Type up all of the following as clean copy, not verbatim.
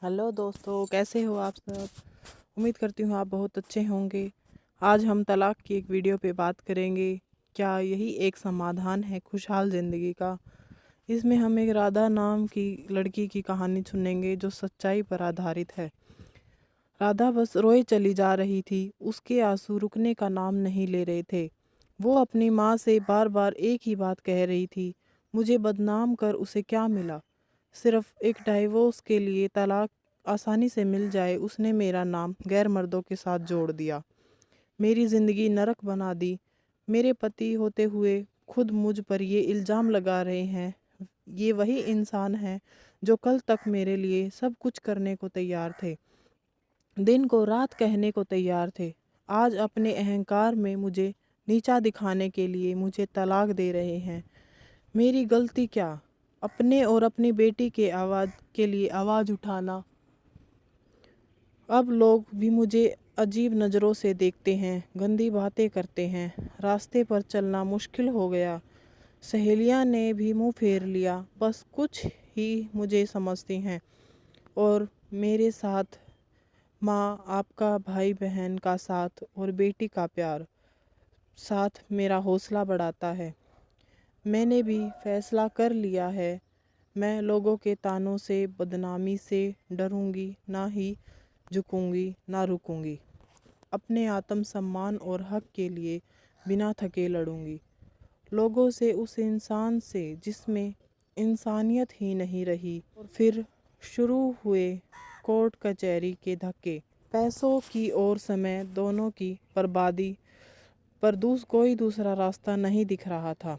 Hello दोस्तों, कैसे हो आप सब। उम्मीद करती हूँ आप बहुत अच्छे होंगे। आज हम तलाक की एक वीडियो पे बात करेंगे। क्या यही एक समाधान है खुशहाल ज़िंदगी का। इसमें हम एक राधा नाम की लड़की की कहानी सुनेंगे जो सच्चाई पर आधारित है। राधा बस रोए चली जा रही थी। उसके आंसू रुकने का नाम नहीं ले रहे थे। वो अपनी माँ से बार बार एक ही बात कह रही थी, मुझे बदनाम कर उसे क्या मिला। सिर्फ एक डाइवोर्स के लिए तलाक आसानी से मिल जाए उसने मेरा नाम गैर मर्दों के साथ जोड़ दिया, मेरी ज़िंदगी नरक बना दी। मेरे पति होते हुए खुद मुझ पर ये इल्ज़ाम लगा रहे हैं। ये वही इंसान है जो कल तक मेरे लिए सब कुछ करने को तैयार थे, दिन को रात कहने को तैयार थे। आज अपने अहंकार में मुझे नीचा दिखाने के लिए मुझे तलाक दे रहे हैं। मेरी गलती क्या। अपने और अपनी बेटी के आवाज़ के लिए आवाज़ उठाना। अब लोग भी मुझे अजीब नज़रों से देखते हैं, गंदी बातें करते हैं। रास्ते पर चलना मुश्किल हो गया। सहेलियां ने भी मुंह फेर लिया। बस कुछ ही मुझे समझती हैं और मेरे साथ माँ, आपका भाई बहन का साथ और बेटी का प्यार साथ मेरा हौसला बढ़ाता है। मैंने भी फैसला कर लिया है। मैं लोगों के तानों से, बदनामी से डरूंगी ना ही झुकूंगी ना रुकूंगी। अपने आत्मसम्मान और हक के लिए बिना थके लड़ूंगी। लोगों से, उस इंसान से जिसमें इंसानियत ही नहीं रही। और फिर शुरू हुए कोर्ट कचहरी के धक्के, पैसों की और समय दोनों की बर्बादी। पर कोई दूसरा रास्ता नहीं दिख रहा था।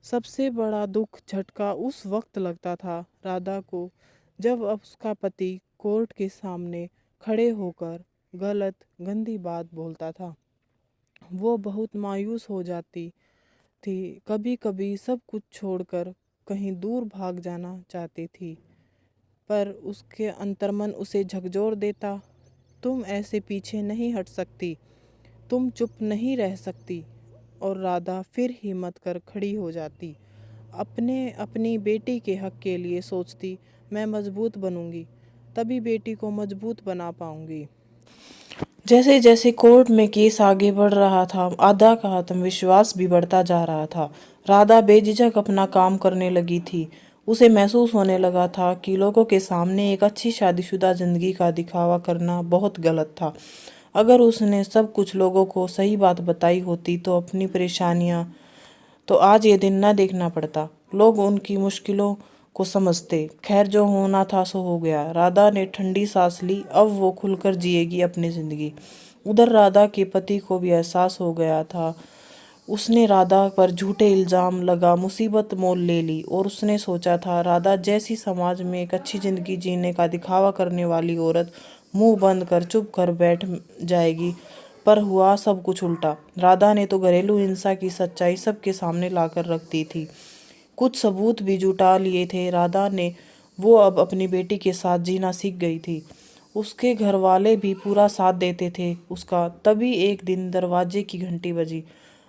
सबसे बड़ा दुख झटका उस वक्त लगता था राधा को, जब अब उसका पति कोर्ट के सामने खड़े होकर गलत गंदी बात बोलता था। वो बहुत मायूस हो जाती थी। कभी कभी सब कुछ छोड़कर कहीं दूर भाग जाना चाहती थी, पर उसके अंतर्मन उसे झकझोर देता। तुम ऐसे पीछे नहीं हट सकती, तुम चुप नहीं रह सकती। और राधा फिर हिम्मत कर खड़ी हो जाती। अपनी बेटी के हक के लिए सोचती, मैं मजबूत बनूंगी, तभी बेटी को मजबूत बना पाऊंगी। जैसे जैसे कोर्ट में केस आगे बढ़ रहा था, आधा का आत्मविश्वास भी बढ़ता जा रहा था। राधा बेझिझक अपना काम करने लगी थी। उसे महसूस होने लगा था कि लोगों के सामने एक अच्छी शादीशुदा जिंदगी का दिखावा करना बहुत गलत था। अगर उसने सब कुछ लोगों को सही बात बताई होती तो अपनी परेशानियां तो आज ये दिन न देखना पड़ता। लोग उनकी मुश्किलों को समझते। खैर, जो होना था सो हो गया। राधा ने ठंडी सांस ली। अब वो खुलकर जिएगी अपनी जिंदगी। उधर राधा के पति को भी एहसास हो गया था। उसने राधा पर झूठे इल्जाम लगा मुसीबत मोल ले ली। और उसने सोचा था राधा जैसी समाज में एक अच्छी जिंदगी जीने का दिखावा करने वाली औरत मुंह बंद कर चुप कर बैठ जाएगी। पर हुआ सब कुछ उल्टा। राधा ने तो घरेलू हिंसा की सच्चाई सबके सामने लाकर रख दी थी। कुछ सबूत भी जुटा लिए थे राधा ने। वो अब अपनी बेटी के साथ जीना सीख गई थी। उसके घर वाले भी पूरा साथ देते थे उसका। तभी एक दिन दरवाजे की घंटी बजी।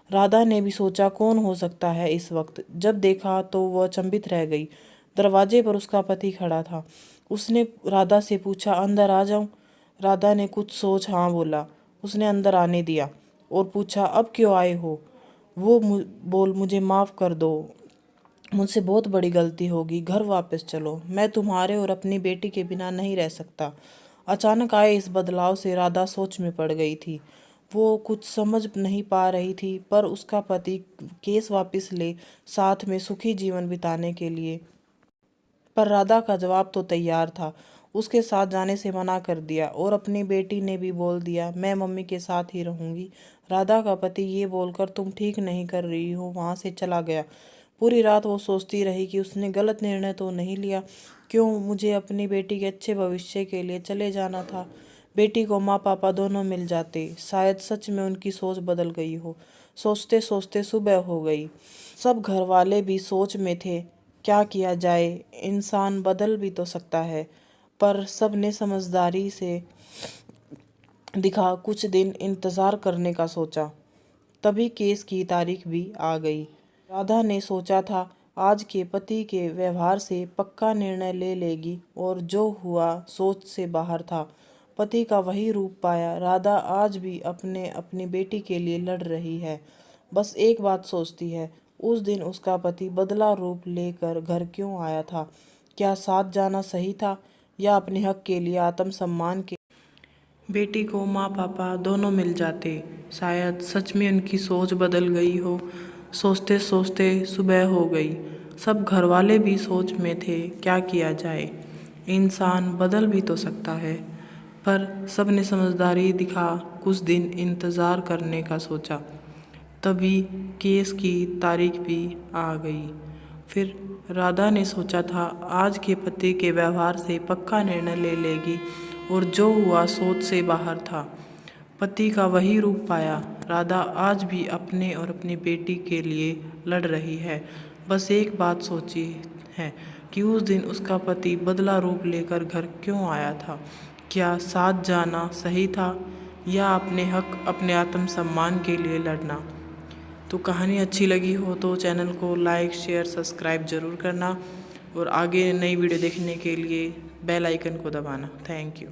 राधा ने भी सोचा कौन हो सकता है इस वक्त। जब देखा तो वह अचंभित रह गई। दरवाजे पर उसका पति खड़ा था। उसने राधा से पूछा, अंदर आ जाऊं। राधा ने कुछ सोच हाँ बोला। उसने अंदर आने दिया और पूछा, अब क्यों आए हो। वो बोल, मुझे माफ़ कर दो, मुझसे बहुत बड़ी गलती होगी, घर वापस चलो, मैं तुम्हारे और अपनी बेटी के बिना नहीं रह सकता। अचानक आए इस बदलाव से राधा सोच में पड़ गई थी। वो कुछ समझ नहीं पा रही थी, पर उसका पति केस वापस ले साथ में सुखी जीवन बिताने के लिए। पर राधा का जवाब तो तैयार था। उसके साथ जाने से मना कर दिया और अपनी बेटी ने भी बोल दिया, मैं मम्मी के साथ ही रहूंगी। राधा का पति ये बोलकर तुम ठीक नहीं कर रही हो वहाँ से चला गया। पूरी रात वो सोचती रही कि उसने गलत निर्णय तो नहीं लिया। क्यों, मुझे अपनी बेटी के अच्छे भविष्य के लिए चले जाना था। बेटी को माँ पापा दोनों मिल जाते। शायद सच में उनकी सोच बदल गई हो। सोचते सोचते सुबह हो गई। सब घर वाले भी सोच में थे, क्या किया जाए, इंसान बदल भी तो सकता है। पर सब ने समझदारी से दिखा कुछ दिन इंतज़ार करने का सोचा। तभी केस की तारीख भी आ गई। राधा ने सोचा था आज के पति के व्यवहार से पक्का निर्णय ले लेगी और जो हुआ सोच से बाहर था। पति का वही रूप पाया। राधा आज भी अपनी बेटी के लिए लड़ रही है। बस एक बात सोचती है, उस दिन उसका पति बदला रूप लेकर घर क्यों आया था? क्या साथ जाना सही था या अपने हक के लिए, आत्मसम्मान के? बेटी को माँ पापा दोनों मिल जाते, शायद सच में उनकी सोच बदल गई हो। सोचते सोचते सुबह हो गई। सब घर वाले भी सोच में थे, क्या किया जाए, इंसान बदल भी तो सकता है। पर सब ने समझदारी दिखा कुछ दिन इंतज़ार करने का सोचा। तभी केस की तारीख भी आ गई। फिर राधा ने सोचा था आज के पति के व्यवहार से पक्का निर्णय ले लेगी और जो हुआ सोच से बाहर था। पति का वही रूप पाया। राधा आज भी अपने और अपनी बेटी के लिए लड़ रही है। बस एक बात सोची है कि उस दिन उसका पति बदला रूप लेकर घर क्यों आया था? क्या साथ जाना सही था या अपने हक, अपने आत्मसम्मान के लिए लड़ना? तो कहानी अच्छी लगी हो तो चैनल को लाइक, शेयर, सब्सक्राइब ज़रूर करना और आगे नई वीडियो देखने के लिए बेल आइकन को दबाना। Thank you.